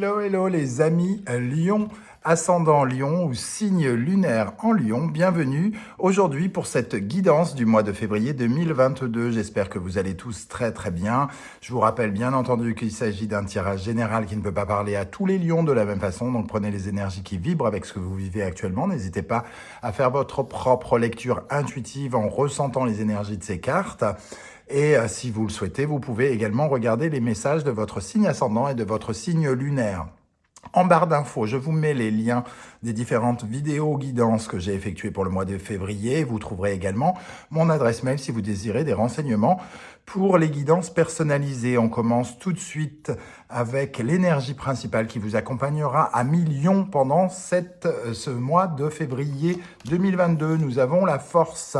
Hello, hello les amis Lion, ascendant Lion ou signe lunaire en Lion, bienvenue aujourd'hui pour cette guidance du mois de février 2022. J'espère que vous allez tous très très bien. Je vous rappelle bien entendu qu'il s'agit d'un tirage général qui ne peut pas parler à tous les lions de la même façon, donc prenez les énergies qui vibrent avec ce que vous vivez actuellement. N'hésitez pas à faire votre propre lecture intuitive en ressentant les énergies de ces cartes. Et si vous le souhaitez, vous pouvez également regarder les messages de votre signe ascendant et de votre signe lunaire. En barre d'infos, je vous mets les liens des différentes vidéos guidances que j'ai effectuées pour le mois de février. Vous trouverez également mon adresse mail si vous désirez des renseignements pour les guidances personnalisées. On commence tout de suite avec l'énergie principale qui vous accompagnera à millions pendant ce mois de février 2022. Nous avons la force.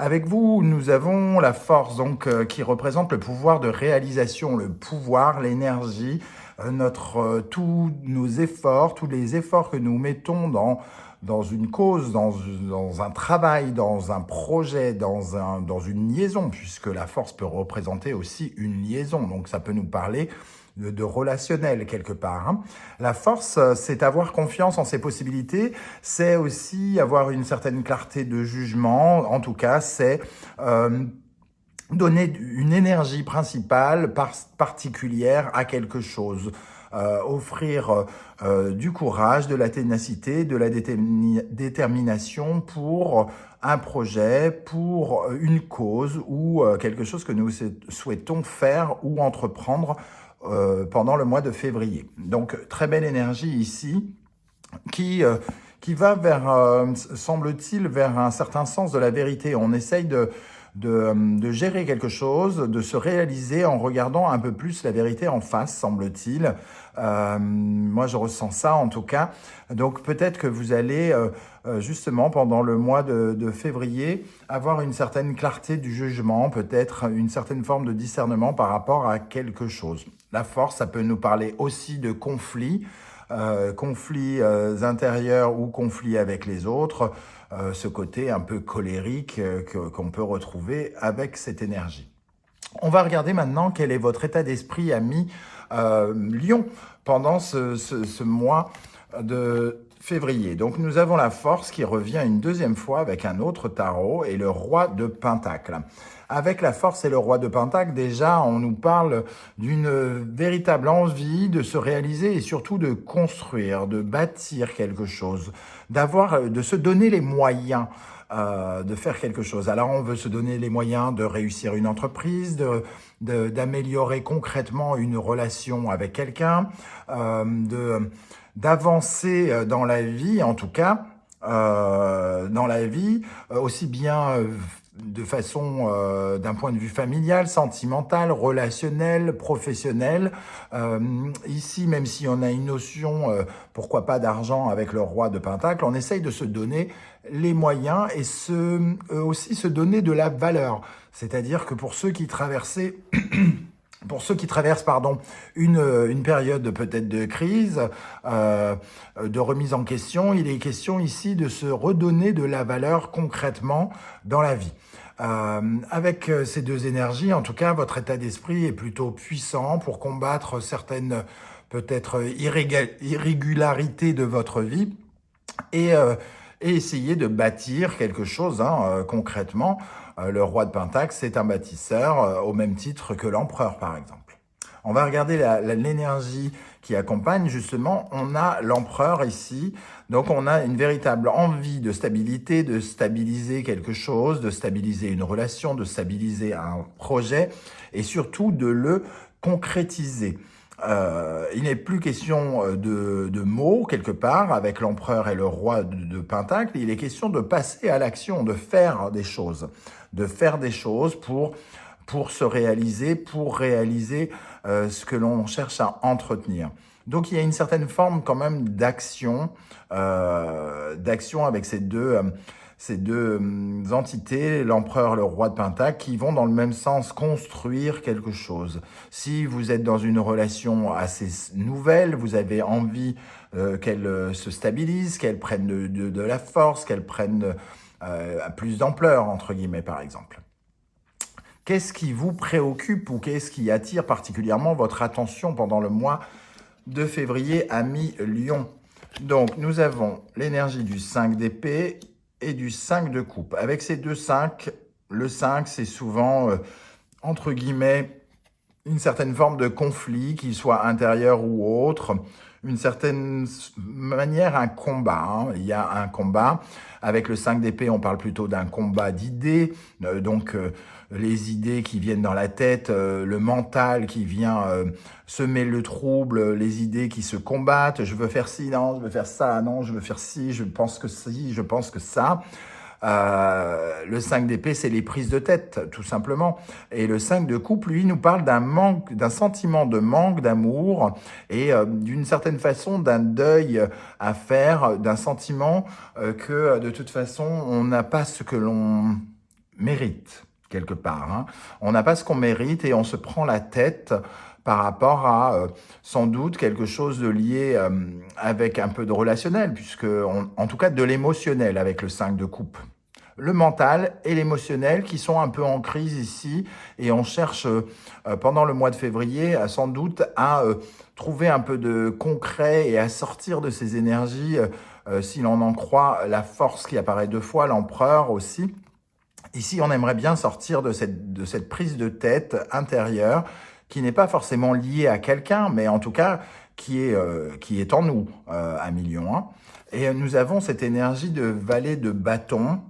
Avec vous, nous avons la force donc qui représente le pouvoir de réalisation, le pouvoir, l'énergie, tous nos efforts, tous les efforts que nous mettons dans une cause, dans un travail, dans un projet, dans une liaison, puisque la force peut représenter aussi une liaison. Donc ça peut nous parler de relationnel quelque part. La force, c'est avoir confiance en ses possibilités, c'est aussi avoir une certaine clarté de jugement, en tout cas, c'est donner une énergie principale particulière à quelque chose. Offrir du courage, de la ténacité, de la détermination pour un projet, pour une cause ou quelque chose que nous souhaitons faire ou entreprendre pendant le mois de février. Donc, très belle énergie ici qui va vers, semble-t-il, vers un certain sens de la vérité. On essaye de gérer quelque chose, de se réaliser en regardant un peu plus la vérité en face, semble-t-il. Moi, je ressens ça en tout cas. Donc, peut-être que vous allez justement pendant le mois de février avoir une certaine clarté du jugement, peut-être une certaine forme de discernement par rapport à quelque chose. La force, ça peut nous parler aussi de conflits, conflits intérieurs ou conflits avec les autres, ce côté un peu colérique qu'on peut retrouver avec cette énergie. On va regarder maintenant quel est votre état d'esprit, ami Lion, pendant ce mois de février. Donc nous avons la force qui revient une deuxième fois avec un autre tarot et le roi de Pentacle. Avec la force et le roi de Pentacle, déjà, on nous parle d'une véritable envie de se réaliser et surtout de construire, de bâtir quelque chose, de se donner les moyens de faire quelque chose. Alors, on veut se donner les moyens de réussir une entreprise, d'améliorer concrètement une relation avec quelqu'un, d'avancer dans la vie, en tout cas, dans la vie, aussi bien de façon d'un point de vue familial, sentimental, relationnel, professionnel. Ici, même si on a une notion, pourquoi pas d'argent avec le roi de Pentacle, on essaye de se donner les moyens et aussi se donner de la valeur. C'est-à-dire que pour ceux qui traversent une période peut-être de crise, de remise en question, il est question ici de se redonner de la valeur concrètement dans la vie. Avec ces deux énergies, en tout cas, votre état d'esprit est plutôt puissant pour combattre certaines peut-être irrégularités de votre vie et essayer de bâtir quelque chose concrètement. Le roi de Pentacle, c'est un bâtisseur au même titre que l'empereur, par exemple. On va regarder l'énergie qui accompagne, justement. On a l'empereur ici, donc on a une véritable envie de stabilité, de stabiliser quelque chose, de stabiliser une relation, de stabiliser un projet et surtout de le concrétiser. Il n'est plus question de mots quelque part avec l'empereur et le roi de Pentacle. Il est question de passer à l'action, de faire des choses pour se réaliser, pour réaliser ce que l'on cherche à entretenir. Donc il y a une certaine forme quand même d'action avec ces deux entités, l'empereur, le roi de Pentacle, qui vont dans le même sens, construire quelque chose. Si vous êtes dans une relation assez nouvelle, vous avez envie qu'elle se stabilise, qu'elle prenne de la force, qu'elle prenne plus d'ampleur, entre guillemets, par exemple. Qu'est-ce qui vous préoccupe ou qu'est-ce qui attire particulièrement votre attention pendant le mois de février, amis Lion. Donc, nous avons l'énergie du 5 d'épée et du 5 de coupe. Avec ces deux 5, le 5, c'est souvent, entre guillemets, une certaine forme de conflit, qu'il soit intérieur ou autre, une certaine manière, un combat. Hein. Il y a un combat. Avec le 5 d'épée, on parle plutôt d'un combat d'idées, les idées qui viennent dans la tête, le mental qui vient semer le trouble, les idées qui se combattent, je veux faire ci, non, je veux faire ça, non, je veux faire ci, je pense que ci, je pense que ça. Le 5 d'épée, c'est les prises de tête, tout simplement. Et le 5 de coupe, lui, nous parle d'un manque, d'un sentiment de manque d'amour et d'une certaine façon d'un deuil à faire, d'un sentiment que de toute façon, on n'a pas ce que l'on mérite, quelque part. Hein. On n'a pas ce qu'on mérite et on se prend la tête par rapport à sans doute quelque chose de lié avec un peu de relationnel, en tout cas de l'émotionnel avec le 5 de coupe. Le mental et l'émotionnel qui sont un peu en crise ici et on cherche pendant le mois de février sans doute à trouver un peu de concret et à sortir de ces énergies, si l'on en croit la force qui apparaît deux fois, l'empereur aussi. Ici, on aimerait bien sortir de cette prise de tête intérieure qui n'est pas forcément liée à quelqu'un, mais en tout cas qui est en nous, à million. Hein. Et nous avons cette énergie de valet de bâton.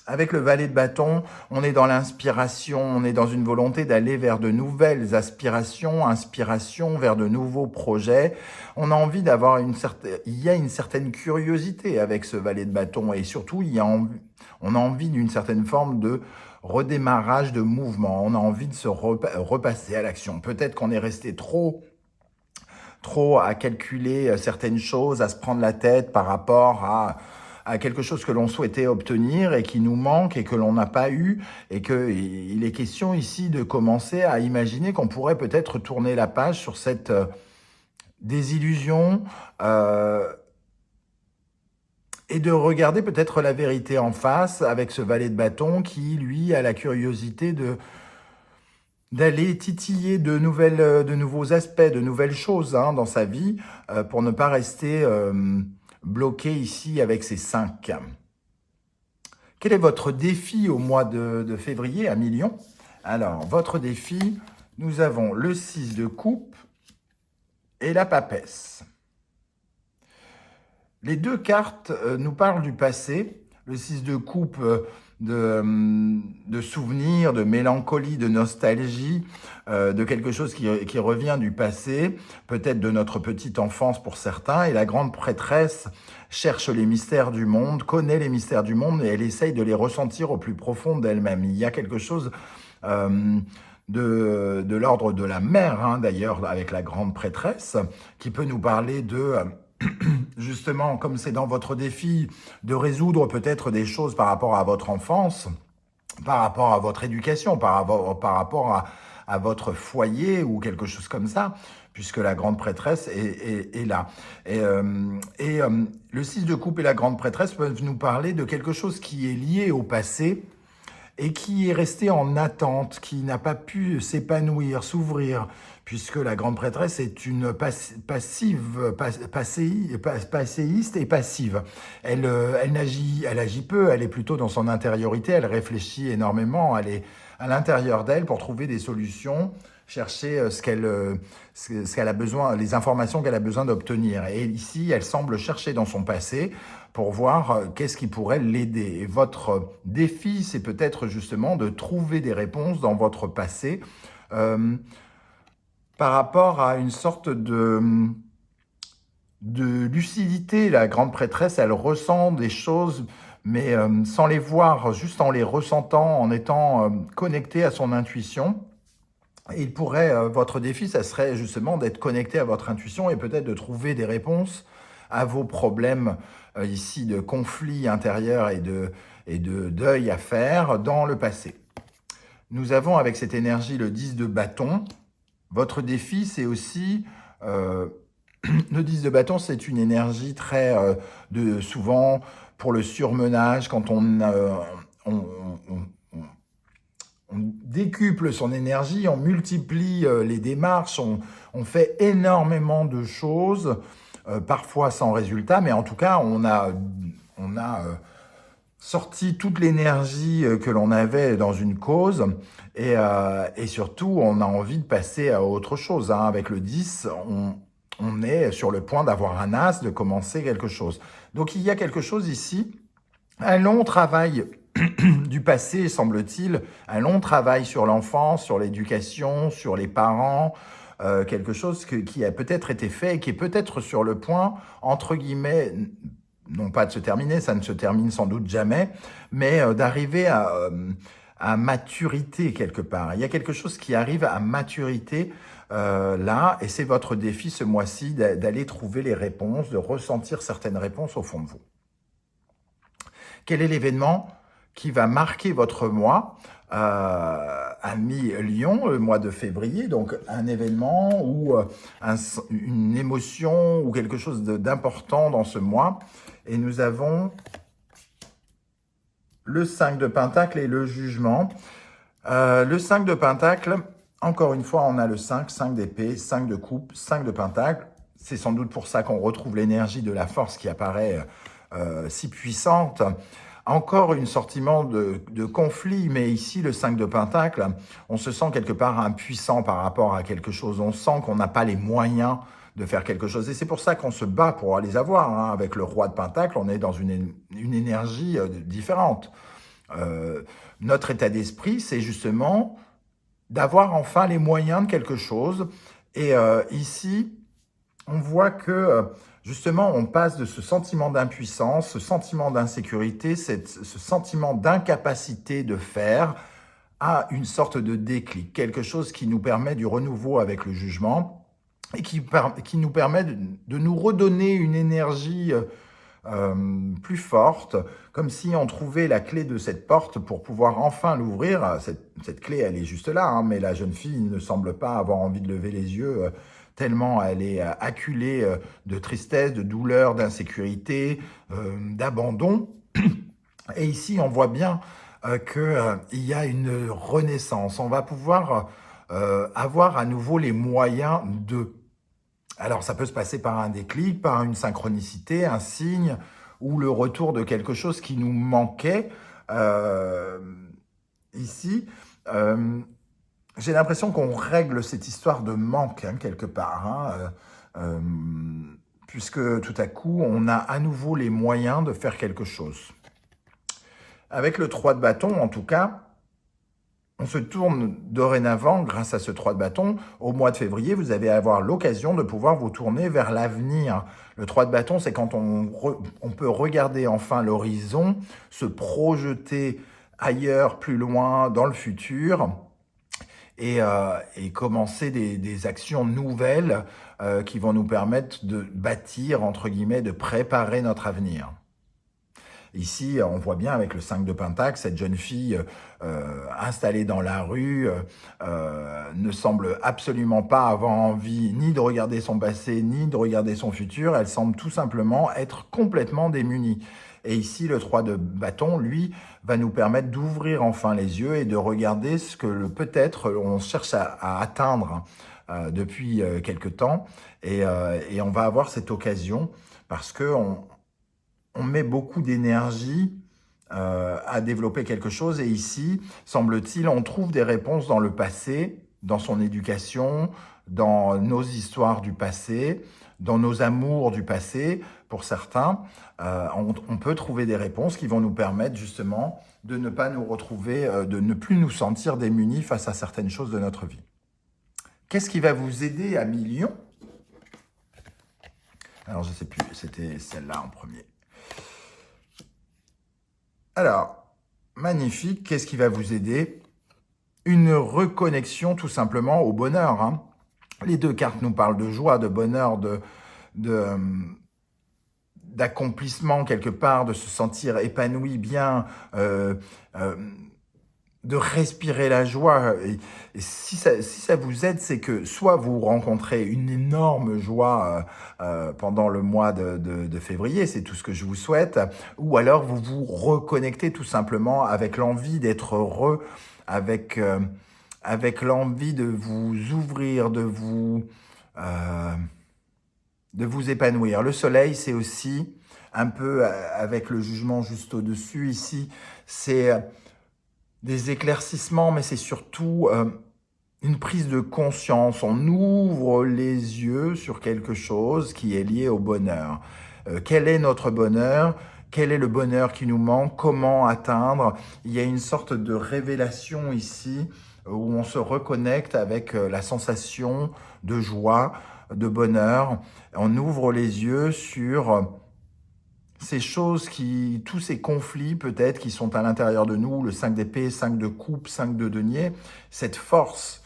Avec le valet de bâton, on est dans l'inspiration, on est dans une volonté d'aller vers de nouvelles aspirations, inspirations, vers de nouveaux projets. On a envie d'avoir il y a une certaine curiosité avec ce valet de bâton et surtout, on a envie d'une certaine forme de redémarrage de mouvement. On a envie de se repasser à l'action. Peut-être qu'on est resté trop à calculer certaines choses, à se prendre la tête par rapport à quelque chose que l'on souhaitait obtenir et qui nous manque et que l'on n'a pas eu et qu'il est question ici de commencer à imaginer qu'on pourrait peut-être tourner la page sur cette désillusion et de regarder peut-être la vérité en face avec ce valet de bâton qui, lui, a la curiosité d'aller titiller de nouveaux aspects, de nouvelles choses dans sa vie pour ne pas rester bloqué ici avec ces 5. Quel est votre défi au mois de février à million? Alors, votre défi, nous avons le 6 de coupe et la papesse. Les deux cartes nous parlent du passé. Le 6 de coupe de souvenirs, de mélancolie, de nostalgie, de quelque chose qui revient du passé, peut-être de notre petite enfance pour certains. Et la grande prêtresse cherche les mystères du monde, connaît les mystères du monde et elle essaye de les ressentir au plus profond d'elle-même. Il y a quelque chose de l'ordre de la mère, d'ailleurs, avec la grande prêtresse, qui peut nous parler de... justement, comme c'est dans votre défi, de résoudre peut-être des choses par rapport à votre enfance, par rapport à votre éducation, par rapport à votre foyer ou quelque chose comme ça, puisque la grande prêtresse est là. Le 6 de coupe et la grande prêtresse peuvent nous parler de quelque chose qui est lié au passé et qui est resté en attente, qui n'a pas pu s'épanouir, s'ouvrir, puisque la grande prêtresse est une passéiste et passive. Elle agit peu, elle est plutôt dans son intériorité, elle réfléchit énormément, elle est à l'intérieur d'elle pour trouver des solutions, chercher ce qu'elle a besoin, les informations qu'elle a besoin d'obtenir. Et ici, elle semble chercher dans son passé pour voir qu'est-ce qui pourrait l'aider. Et votre défi, c'est peut-être justement de trouver des réponses dans votre passé par rapport à une sorte de lucidité. La grande prêtresse, elle ressent des choses, mais sans les voir, juste en les ressentant, en étant connectée à son intuition. Et votre défi, ça serait justement d'être connecté à votre intuition et peut-être de trouver des réponses à vos problèmes ici de conflits intérieurs et de deuil à faire dans le passé. Nous avons avec cette énergie le 10 de bâton. Votre défi, c'est aussi... le 10 de bâton, c'est une énergie très souvent pour le surmenage, quand on décuple son énergie, on multiplie les démarches, on fait énormément de choses, parfois sans résultat, mais en tout cas, on a sorti toute l'énergie que l'on avait dans une cause et surtout, on a envie de passer à autre chose. Hein. Avec le 10, on est sur le point d'avoir un as, de commencer quelque chose. Donc, il y a quelque chose ici, un long travail du passé, semble-t-il, un long travail sur l'enfance, sur l'éducation, sur les parents, quelque chose qui a peut-être été fait et qui est peut-être sur le point, entre guillemets, non pas de se terminer, ça ne se termine sans doute jamais, mais d'arriver à maturité quelque part. Il y a quelque chose qui arrive à maturité là, et c'est votre défi ce mois-ci d'aller trouver les réponses, de ressentir certaines réponses au fond de vous. Quel est l'événement qui va marquer votre mois à mi-Lion, le mois de février, donc un événement ou une émotion ou quelque chose d'important dans ce mois. Et nous avons le 5 de Pentacle et le jugement. Le 5 de Pentacle, encore une fois, on a le 5 d'épée, 5 de coupe, 5 de Pentacle. C'est sans doute pour ça qu'on retrouve l'énergie de la force qui apparaît si puissante. Encore un sentiment de conflit, mais ici, le 5 de Pentacle, on se sent quelque part impuissant par rapport à quelque chose. On sent qu'on n'a pas les moyens de faire quelque chose. Et c'est pour ça qu'on se bat pour les avoir. Hein. Avec le roi de Pentacle, on est dans une énergie différente. Notre état d'esprit, c'est justement d'avoir enfin les moyens de quelque chose. Et ici, on voit que justement, on passe de ce sentiment d'impuissance, ce sentiment d'insécurité, ce sentiment d'incapacité de faire à une sorte de déclic, quelque chose qui nous permet du renouveau avec le jugement et qui nous permet de nous redonner une énergie plus forte, comme si on trouvait la clé de cette porte pour pouvoir enfin l'ouvrir. Cette clé, elle est juste là, hein, mais la jeune fille ne semble pas avoir envie de lever les yeux tellement elle est acculée de tristesse, de douleur, d'insécurité, d'abandon. Et ici, on voit bien qu'il y a une renaissance. On va pouvoir avoir à nouveau les moyens de... Alors, ça peut se passer par un déclic, par une synchronicité, un signe, ou le retour de quelque chose qui nous manquait ici. J'ai l'impression qu'on règle cette histoire de manque, hein, quelque part, hein, puisque tout à coup, on a à nouveau les moyens de faire quelque chose. Avec le 3 de bâton, en tout cas, on se tourne dorénavant, grâce à ce 3 de bâton, au mois de février, vous allez avoir l'occasion de pouvoir vous tourner vers l'avenir. Le 3 de bâton, c'est quand on peut regarder enfin l'horizon, se projeter ailleurs, plus loin, dans le futur, et commencer des actions nouvelles qui vont nous permettre de bâtir, entre guillemets, de préparer notre avenir. Ici, on voit bien avec le 5 de Pentacle, cette jeune fille installée dans la rue ne semble absolument pas avoir envie ni de regarder son passé, ni de regarder son futur. Elle semble tout simplement être complètement démunie. Et ici, le 3 de bâton, lui, va nous permettre d'ouvrir enfin les yeux et de regarder ce que peut-être on cherche à atteindre depuis quelque temps. Et on va avoir cette occasion parce qu'on met beaucoup d'énergie à développer quelque chose. Et ici, semble-t-il, on trouve des réponses dans le passé, dans son éducation, dans nos histoires du passé, dans nos amours du passé, pour certains. On peut trouver des réponses qui vont nous permettre justement de ne pas nous retrouver, de ne plus nous sentir démunis face à certaines choses de notre vie. Qu'est-ce qui va vous aider à mi-Lion? Alors, je ne sais plus, c'était celle-là en premier. Alors, magnifique, qu'est-ce qui va vous aider? Une reconnexion tout simplement au bonheur. Hein. Les deux cartes nous parlent de joie, de bonheur, d'accomplissement quelque part, de se sentir épanoui, bien, de respirer la joie. Et si ça vous aide, c'est que soit vous rencontrez une énorme joie pendant le mois de février, c'est tout ce que je vous souhaite, ou alors vous vous reconnectez tout simplement avec l'envie d'être heureux, avec l'envie de vous ouvrir, de vous épanouir. Le soleil, c'est aussi un peu avec le jugement juste au-dessus ici, c'est des éclaircissements, mais c'est surtout une prise de conscience. On ouvre les yeux sur quelque chose qui est lié au bonheur. Quel est notre bonheur? Quel est le bonheur qui nous manque? Comment atteindre? Il y a une sorte de révélation ici où on se reconnecte avec la sensation de joie, de bonheur. On ouvre les yeux sur ces choses tous ces conflits peut-être qui sont à l'intérieur de nous, le 5 d'épée, 5 de coupe, 5 de denier, cette force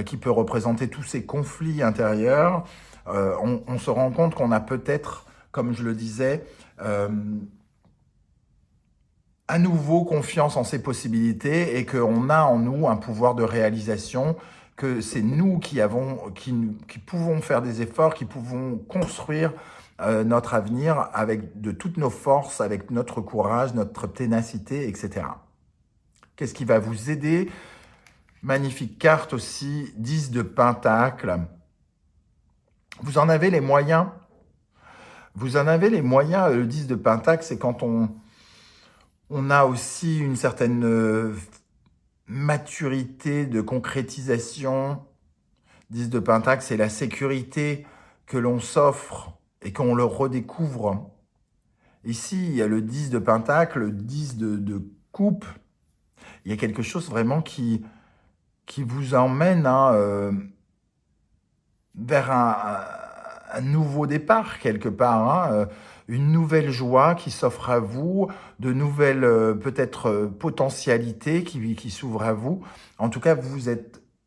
qui peut représenter tous ces conflits intérieurs, on se rend compte qu'on a peut-être, comme je le disais, à nouveau confiance en ses possibilités et qu'on a en nous un pouvoir de réalisation, que c'est nous qui pouvons faire des efforts, qui pouvons construire notre avenir avec de toutes nos forces, avec notre courage, notre ténacité, etc. Qu'est-ce qui va vous aider? Magnifique carte aussi, 10 de Pentacle. Vous en avez les moyens. Vous en avez les moyens. Le 10 de Pentacle, c'est quand on a aussi une certaine maturité de concrétisation. 10 de Pentacle, c'est la sécurité que l'on s'offre et qu'on le redécouvre. Ici, il y a le 10 de Pentacle, le 10 de coupe. Il y a quelque chose vraiment qui vous emmène vers un nouveau départ quelque part, une nouvelle joie qui s'offre à vous, de nouvelles peut-être potentialités qui s'ouvrent à vous. En tout cas,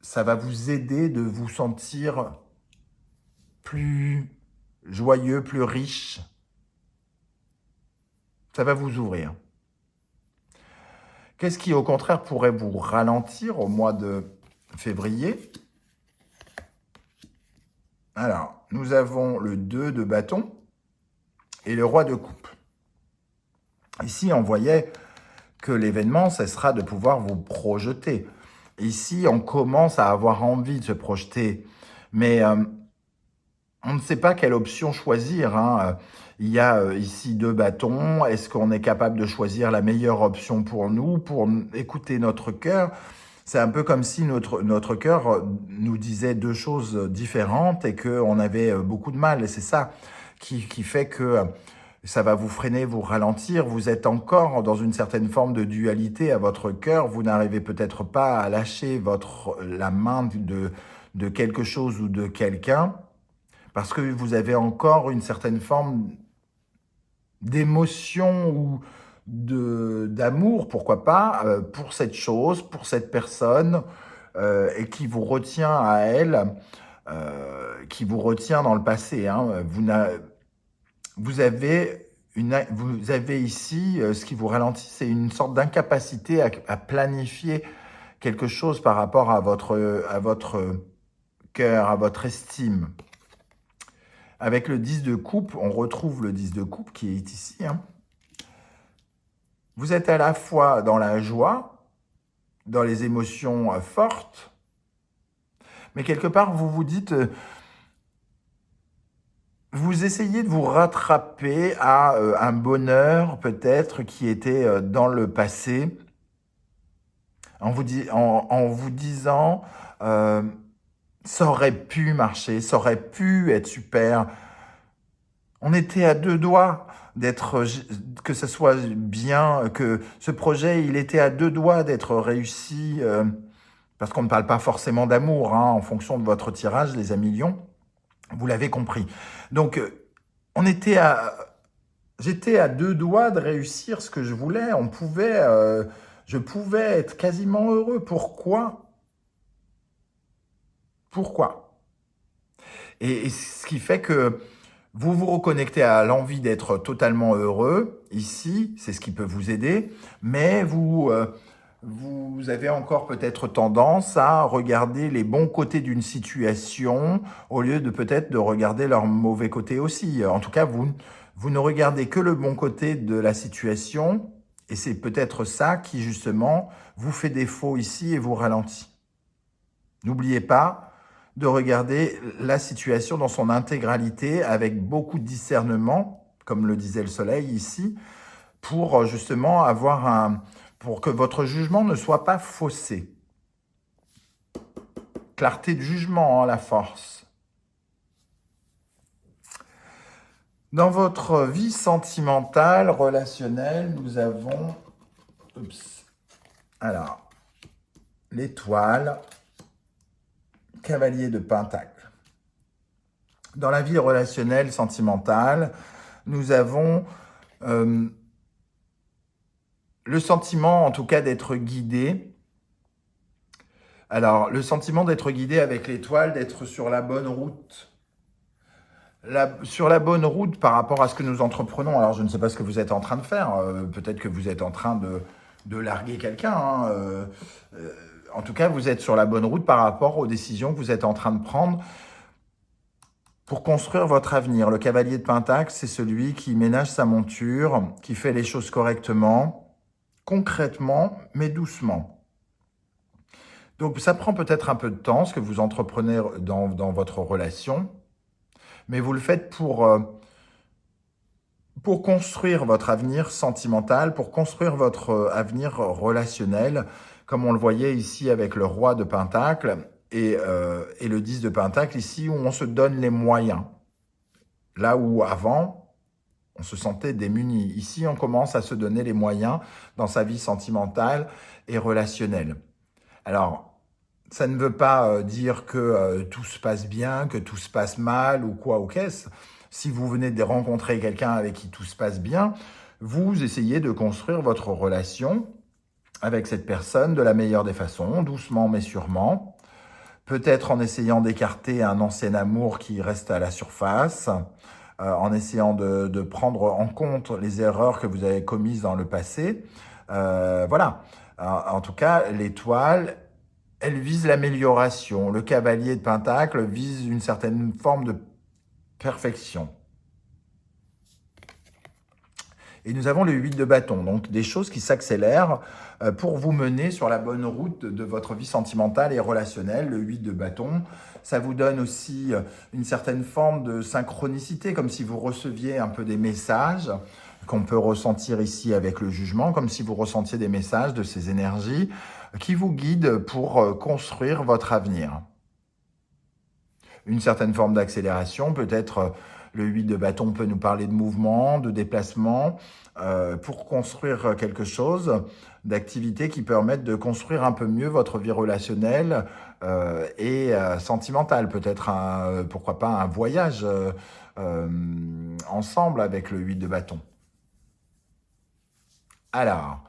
ça va vous aider de vous sentir plus joyeux, plus riche. Ça va vous ouvrir. Qu'est-ce qui, au contraire, pourrait vous ralentir au mois de février? Alors, nous avons le 2 de bâton et le roi de coupe. Ici, on voyait que l'événement, ce sera de pouvoir vous projeter. Ici, on commence à avoir envie de se projeter, mais on ne sait pas quelle option choisir. Il y a ici 2 bâtons. Est-ce qu'on est capable de choisir la meilleure option pour nous, pour écouter notre cœur? C'est un peu comme si notre cœur nous disait 2 choses différentes et qu'on avait beaucoup de mal. Et c'est ça qui fait que ça va vous freiner, vous ralentir. Vous êtes encore dans une certaine forme de dualité à votre cœur. Vous n'arrivez peut-être pas à lâcher la main de quelque chose ou de quelqu'un parce que vous avez encore une certaine forme d'émotion ou d'amour, pourquoi pas, pour cette chose, pour cette personne, et qui vous retient à elle, qui vous retient dans le passé. Vous avez ici, ce qui vous ralentit, c'est une sorte d'incapacité à planifier quelque chose par rapport à votre cœur, à votre estime. Avec le 10 de coupe, on retrouve le 10 de coupe qui est ici. Vous êtes à la fois dans la joie, dans les émotions fortes, mais quelque part, vous vous dites, vous essayez de vous rattraper à un bonheur peut-être qui était dans le passé, en vous disant, ça aurait pu marcher, ça aurait pu être super. On était à 2 doigts que ce soit bien, que ce projet, il était à 2 doigts d'être réussi, parce qu'on ne parle pas forcément d'amour, en fonction de votre tirage, les amis lions, vous l'avez compris. Donc, j'étais à 2 doigts de réussir ce que je voulais, je pouvais être quasiment heureux. Pourquoi? Et ce qui fait que vous vous reconnectez à l'envie d'être totalement heureux. Ici, c'est ce qui peut vous aider. Mais vous avez encore peut-être tendance à regarder les bons côtés d'une situation au lieu de peut-être de regarder leurs mauvais côtés aussi. En tout cas, vous ne regardez que le bon côté de la situation Et c'est peut-être ça qui, justement, vous fait défaut ici et vous ralentit. N'oubliez pas de regarder la situation dans son intégralité avec beaucoup de discernement, comme le disait le soleil ici, pour justement pour que votre jugement ne soit pas faussé. Clarté de jugement, la force. Dans votre vie sentimentale, relationnelle, nous avons... Alors, l'étoile, cavalier de Pentacle. Dans la vie relationnelle, sentimentale, nous avons le sentiment, en tout cas, d'être guidé. Alors, le sentiment d'être guidé avec l'étoile, d'être sur la bonne route. Sur la bonne route par rapport à ce que nous entreprenons. Alors, je ne sais pas ce que vous êtes en train de faire. Peut-être que vous êtes en train de larguer quelqu'un. En tout cas, vous êtes sur la bonne route par rapport aux décisions que vous êtes en train de prendre pour construire votre avenir. Le cavalier de Pentacle, c'est celui qui ménage sa monture, qui fait les choses correctement, concrètement, mais doucement. Donc, ça prend peut-être un peu de temps, ce que vous entreprenez dans votre relation, mais vous le faites pour construire votre avenir sentimental, pour construire votre avenir relationnel, comme on le voyait ici avec le roi de Pentacle et le 10 de Pentacle, ici où on se donne les moyens. Là où avant, on se sentait démuni. Ici, on commence à se donner les moyens dans sa vie sentimentale et relationnelle. Alors, ça ne veut pas dire que tout se passe bien, que tout se passe mal ou quoi ou qu'est-ce. Si vous venez de rencontrer quelqu'un avec qui tout se passe bien, vous essayez de construire votre relation avec cette personne de la meilleure des façons, doucement mais sûrement. Peut-être en essayant d'écarter un ancien amour qui reste à la surface, en essayant de prendre en compte les erreurs que vous avez commises dans le passé. Voilà. En tout cas, l'étoile, elle vise l'amélioration. Le cavalier de Pentacle vise une certaine forme de perfection. Et nous avons le 8 de bâton, donc des choses qui s'accélèrent pour vous mener sur la bonne route de votre vie sentimentale et relationnelle. Le 8 de bâton, ça vous donne aussi une certaine forme de synchronicité, comme si vous receviez un peu des messages qu'on peut ressentir ici avec le jugement, comme si vous ressentiez des messages de ces énergies qui vous guident pour construire votre avenir. Une certaine forme d'accélération, peut-être le 8 de bâton peut nous parler de mouvement, de déplacement, pour construire quelque chose, d'activités qui permettent de construire un peu mieux votre vie relationnelle et sentimentale. Peut-être, pourquoi pas, un voyage ensemble avec le 8 de bâton. Alors,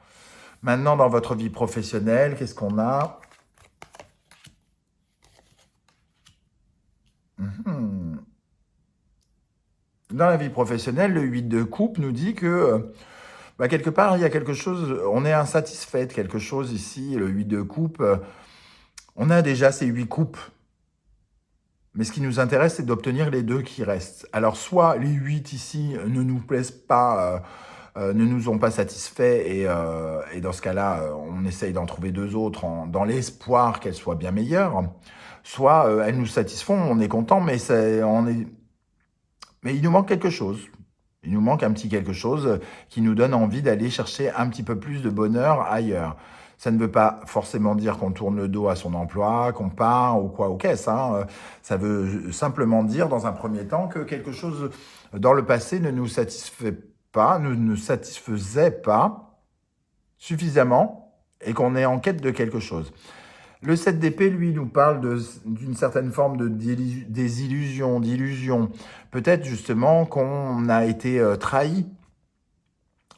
maintenant dans votre vie professionnelle, qu'est-ce qu'on a ? Dans la vie professionnelle, le 8 de coupe nous dit que quelque part, il y a quelque chose, on est insatisfait de quelque chose ici. Le 8 de coupe, on a déjà ces 8 coupes. Mais ce qui nous intéresse, c'est d'obtenir les 2 qui restent. Alors, soit les 8 ici ne nous plaisent pas, ne nous ont pas satisfaits, et dans ce cas-là, on essaye d'en trouver 2 autres dans l'espoir qu'elles soient bien meilleures. Soit elles nous satisfont, on est content, mais il nous manque quelque chose. Il nous manque un petit quelque chose qui nous donne envie d'aller chercher un petit peu plus de bonheur ailleurs. Ça ne veut pas forcément dire qu'on tourne le dos à son emploi, qu'on part ou quoi ou qu'est-ce. Ça veut simplement dire, dans un premier temps, que quelque chose dans le passé ne nous satisfaisait pas suffisamment et qu'on est en quête de quelque chose. Le 7 d'épée, lui, nous parle d'une certaine forme de désillusion, d'illusion. Peut-être justement qu'on a été trahi.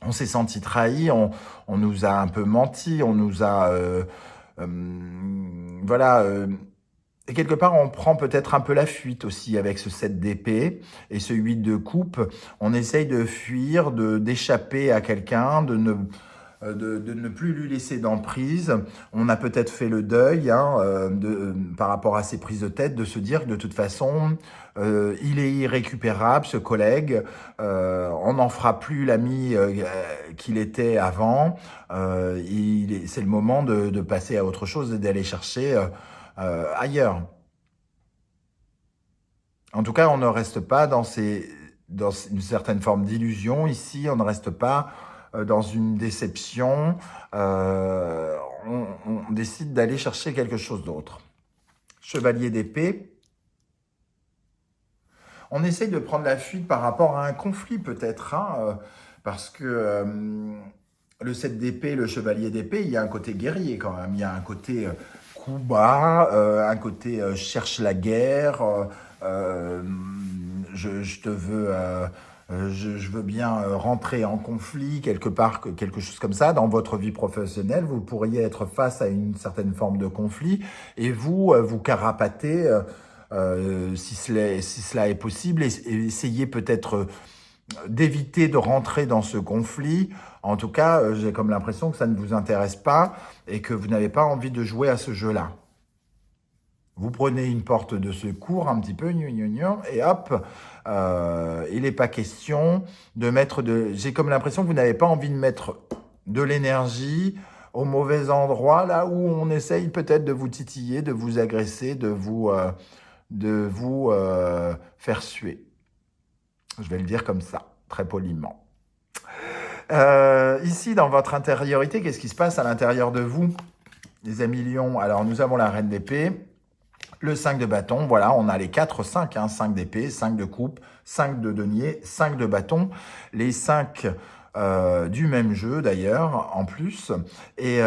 On s'est senti trahi, on nous a un peu menti, on nous a... et quelque part, on prend peut-être un peu la fuite aussi avec ce 7 d'épée et ce 8 de coupe. On essaye de fuir, d'échapper à quelqu'un, de ne plus lui laisser d'emprise. On a peut-être fait le deuil par rapport à ces prises de tête, de se dire que de toute façon, il est irrécupérable, ce collègue. On n'en fera plus l'ami qu'il était avant. C'est le moment de passer à autre chose et d'aller chercher ailleurs. En tout cas, on ne reste pas dans une certaine forme d'illusion. Ici, on ne reste pas dans une déception. On décide d'aller chercher quelque chose d'autre. Chevalier d'épée. On essaye de prendre la fuite par rapport à un conflit peut-être, parce que le 7 d'épée, le chevalier d'épée, il y a un côté guerrier quand même. Il y a un côté coup bas, un côté cherche la guerre, je veux bien rentrer en conflit quelque part, quelque chose comme ça. Dans votre vie professionnelle, vous pourriez être face à une certaine forme de conflit et vous carapatez si cela est possible et essayez peut-être d'éviter de rentrer dans ce conflit. En tout cas, j'ai comme l'impression que ça ne vous intéresse pas et que vous n'avez pas envie de jouer à ce jeu-là. Vous prenez une porte de secours un petit peu, et hop, il n'est pas question de mettre de... J'ai comme l'impression que vous n'avez pas envie de mettre de l'énergie au mauvais endroit, là où on essaye peut-être de vous titiller, de vous agresser, de vous faire suer. Je vais le dire comme ça, très poliment. Ici, dans votre intériorité, qu'est-ce qui se passe à l'intérieur de vous, les amis lions? Alors, nous avons la reine d'épée, le 5 de bâton, voilà, on a les 4, 5, 5 d'épée, 5 de coupe, 5 de denier, 5 de bâton, les 5 du même jeu d'ailleurs, en plus. Et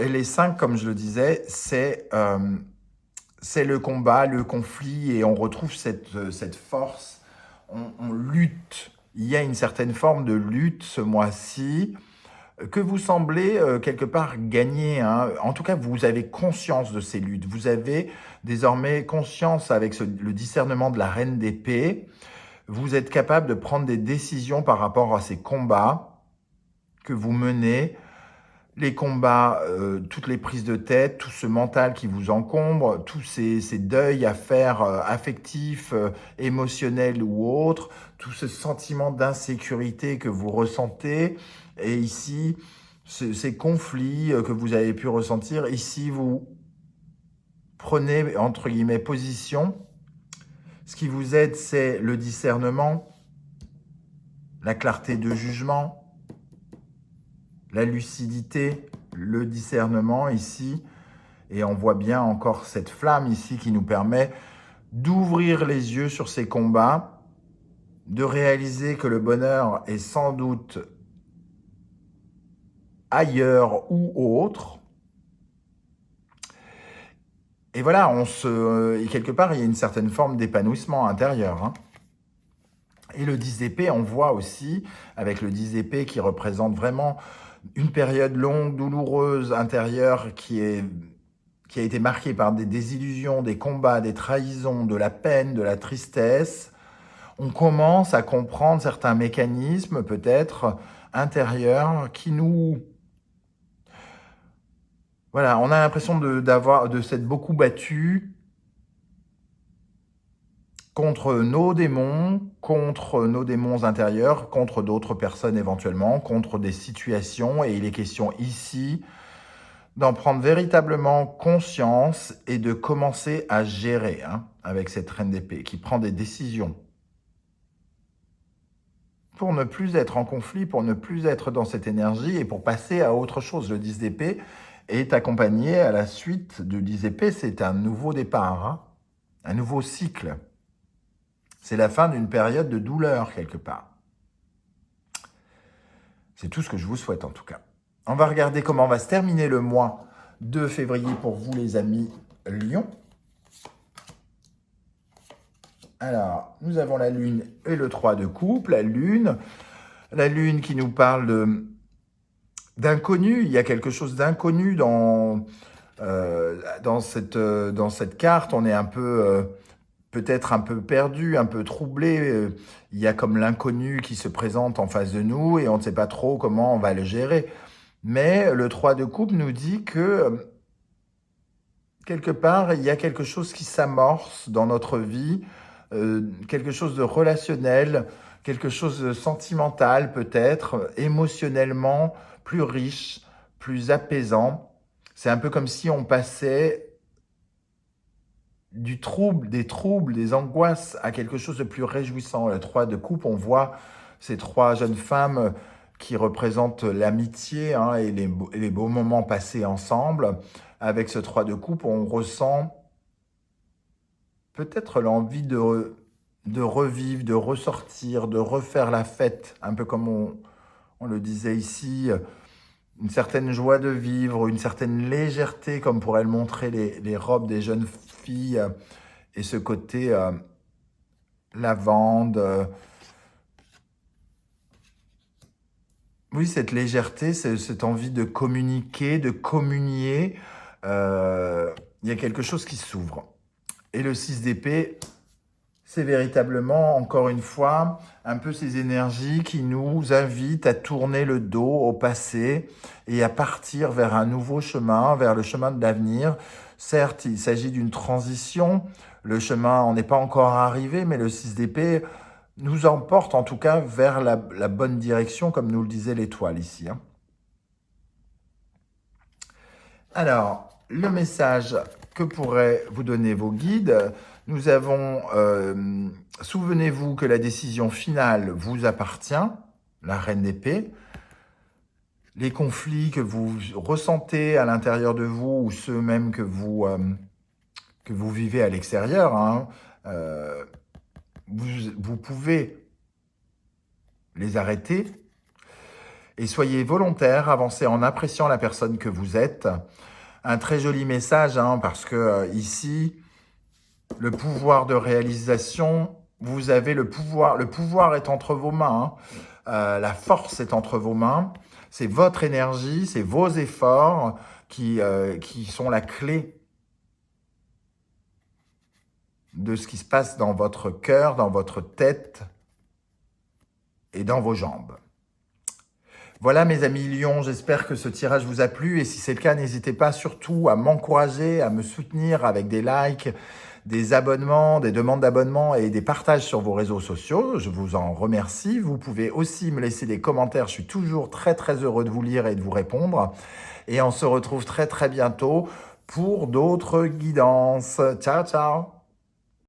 les 5, comme je le disais, c'est le combat, le conflit, et on retrouve cette force, on lutte. Il y a une certaine forme de lutte ce mois-ci, que vous semblez quelque part gagner. En tout cas, vous avez conscience de ces luttes. Vous avez désormais conscience avec le discernement de la reine d'épée. Vous êtes capable de prendre des décisions par rapport à ces combats que vous menez. Les combats, toutes les prises de tête, tout ce mental qui vous encombre, tous ces deuils à faire affectifs, émotionnels ou autres, tout ce sentiment d'insécurité que vous ressentez. Et ici, ces conflits que vous avez pu ressentir, ici, vous prenez, entre guillemets, position. Ce qui vous aide, c'est le discernement, la clarté de jugement, la lucidité, le discernement ici. Et on voit bien encore cette flamme ici qui nous permet d'ouvrir les yeux sur ces combats, de réaliser que le bonheur est sans doute ailleurs ou autre. Et voilà, quelque part, il y a une certaine forme d'épanouissement intérieur. Et le 10 d'épée, on voit aussi, avec le 10 d'épée qui représente vraiment une période longue, douloureuse, intérieure, qui a été marquée par des désillusions, des combats, des trahisons, de la peine, de la tristesse. On commence à comprendre certains mécanismes, peut-être, intérieurs, qui nous... Voilà, on a l'impression de s'être beaucoup battu contre nos démons intérieurs, contre d'autres personnes éventuellement, contre des situations. Et il est question ici d'en prendre véritablement conscience et de commencer à gérer avec cette reine d'épée qui prend des décisions pour ne plus être en conflit, pour ne plus être dans cette énergie et pour passer à autre chose. Le 10 d'épée est accompagné à la suite du 10 d'épée, c'est un nouveau départ, un nouveau cycle. C'est la fin d'une période de douleur quelque part. C'est tout ce que je vous souhaite en tout cas. On va regarder comment va se terminer le mois de février pour vous les amis Lions. Alors, nous avons la Lune et le 3 de coupe. La Lune qui nous parle d'inconnu. Il y a quelque chose d'inconnu dans cette carte. On est un peu... peut-être un peu perdu, un peu troublé. Il y a comme l'inconnu qui se présente en face de nous et on ne sait pas trop comment on va le gérer. Mais le 3 de coupe nous dit que quelque part, il y a quelque chose qui s'amorce dans notre vie, quelque chose de relationnel, quelque chose de sentimental peut-être, émotionnellement plus riche, plus apaisant. C'est un peu comme si on passait du trouble, des troubles, des angoisses à quelque chose de plus réjouissant. Le 3 de coupe, on voit ces trois jeunes femmes qui représentent l'amitié hein, et les beaux moments passés ensemble. Avec ce 3 de coupe, on ressent peut-être l'envie de revivre, de ressortir, de refaire la fête, un peu comme on le disait ici, une certaine joie de vivre, une certaine légèreté, comme pourraient le montrer les robes des jeunes filles, et ce côté lavande. Oui, cette légèreté, cette envie de communiquer, de communier, il y a quelque chose qui s'ouvre. Et le 6 d'épée, c'est véritablement, encore une fois, un peu ces énergies qui nous invitent à tourner le dos au passé et à partir vers un nouveau chemin, vers le chemin de l'avenir. Certes, il s'agit d'une transition. Le chemin, on n'est pas encore arrivé, mais le 6 d'épée nous emporte en tout cas vers la bonne direction, comme nous le disait l'étoile ici. Hein. Alors, le message que pourraient vous donner vos guides, nous avons, souvenez-vous que la décision finale vous appartient, la reine d'épée. Les conflits que vous ressentez à l'intérieur de vous ou ceux même que vous vivez à l'extérieur, hein, vous pouvez les arrêter et soyez volontaire, avancez en appréciant la personne que vous êtes. Un très joli message, hein, parce que ici, le pouvoir de réalisation, vous avez le pouvoir est entre vos mains, hein. La force est entre vos mains, c'est votre énergie, c'est vos efforts qui sont la clé de ce qui se passe dans votre cœur, dans votre tête et dans vos jambes. Voilà mes amis Lions, j'espère que ce tirage vous a plu et si c'est le cas, n'hésitez pas surtout à m'encourager, à me soutenir avec des likes, des abonnements, des demandes d'abonnement et des partages sur vos réseaux sociaux. Je vous en remercie. Vous pouvez aussi me laisser des commentaires. Je suis toujours très heureux de vous lire et de vous répondre. Et on se retrouve très bientôt pour d'autres guidances. Ciao, ciao!